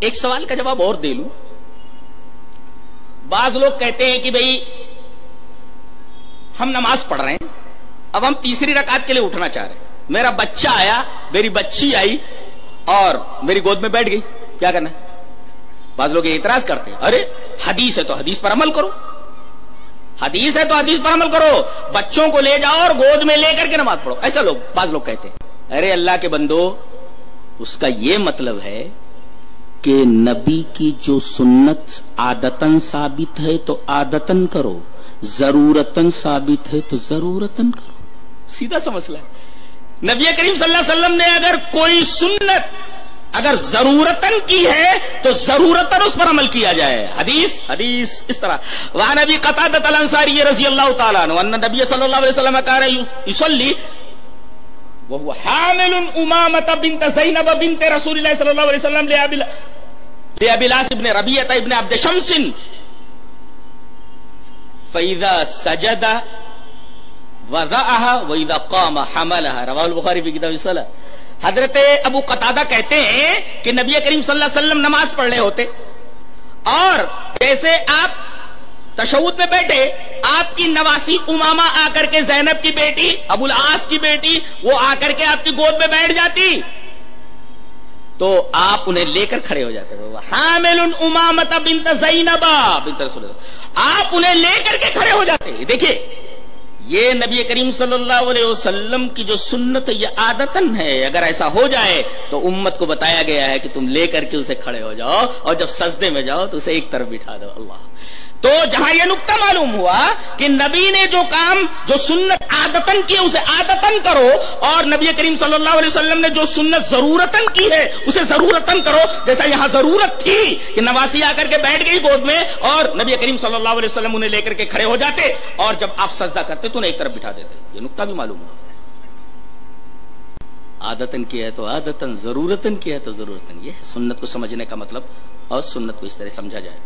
ایک سوال کا جواب اور دے لوں. بعض لوگ کہتے ہیں کہ بھئی ہم نماز پڑھ رہے ہیں, اب ہم تیسری رکعت کے لیے اٹھنا چاہ رہے ہیں, میرا بچہ آیا, میری بچی آئی اور میری گود میں بیٹھ گئی, کیا کرنا ہے؟ بعض لوگ یہ اعتراض کرتے ہیں, ارے حدیث ہے تو حدیث پر عمل کرو, حدیث ہے تو حدیث پر عمل کرو, بچوں کو لے جاؤ اور گود میں لے کر کے نماز پڑھو. ایسا بعض لوگ کہتے ہیں. ارے اللہ کے بندو, اس کا یہ مطلب ہے کہ نبی کی جو سنت عادتاً ثابت ہے تو عادتاً کرو, ضرورتاً ثابت ہے تو ضرورتاً کرو. سیدھا سا مسئلہ ہے. نبی کریم صلی اللہ علیہ وسلم نے اگر کوئی سنت اگر ضرورتاً کی ہے تو ضرورتاً اس پر عمل کیا جائے. حدیث اس طرح. وعن ابی قتادہ الانصاری رضی اللہ تعالی عنہ ان نبی صلی اللہ علیہ وسلم کان یصلی وهو حامل امامة بنت زینب بنت رسول اللہ صلی اللہ علیہ وسلم لأبی العاص بن ربیعہ ابن عبد شمس فإذا سجد وضعها وإذا قام حملها. رواہ البخاری فی کتاب الصلاۃ. حضرت ابو قتادہ کہتے ہیں کہ نبی کریم صلی اللہ علیہ وسلم نماز پڑھ رہے ہوتے اور جیسے آپ تشہد میں بیٹھے, آپ کی نواسی امامہ آ کر کے زینب کی بیٹی ابو العاص کی بیٹی وہ آ کر کے آپ کی گود میں بیٹھ جاتی تو آپ انہیں لے کر کھڑے ہو جاتے. حامل امامۃ بنت زینب بنت رسول اللہ, آپ انہیں لے کر کے کھڑے ہو جاتے. دیکھیے یہ نبی کریم صلی اللہ علیہ وسلم کی جو سنت ہے یہ عادتاً ہے. اگر ایسا ہو جائے تو امت کو بتایا گیا ہے کہ تم لے کر کے اسے کھڑے ہو جاؤ اور جب سجدے میں جاؤ تو اسے ایک طرف بٹھا دو. اللہ. تو جہاں یہ نقطہ معلوم ہوا کہ نبی نے جو کام جو سنت عادتاً کی ہے اسے عادتاً کرو, اور نبی کریم صلی اللہ علیہ وسلم نے جو سنت ضرورتاً کی ہے اسے ضرورتاً کرو. جیسا یہاں ضرورت تھی کہ نواسی آ کر کے بیٹھ گئی گود میں اور نبی کریم صلی اللہ علیہ وسلم انہیں لے کر کے کھڑے ہو جاتے اور جب آپ سجدہ کرتے تو انہیں ایک طرف بٹھا دیتے. یہ نقطہ بھی معلوم ہوا. عادتاً کیا ہے تو عادتاً, ضرورتاً کیا ہے تو ضرورتاً. یہ ہے سنت کو سمجھنے کا مطلب اور سنت کو اس طرح سمجھا جائے.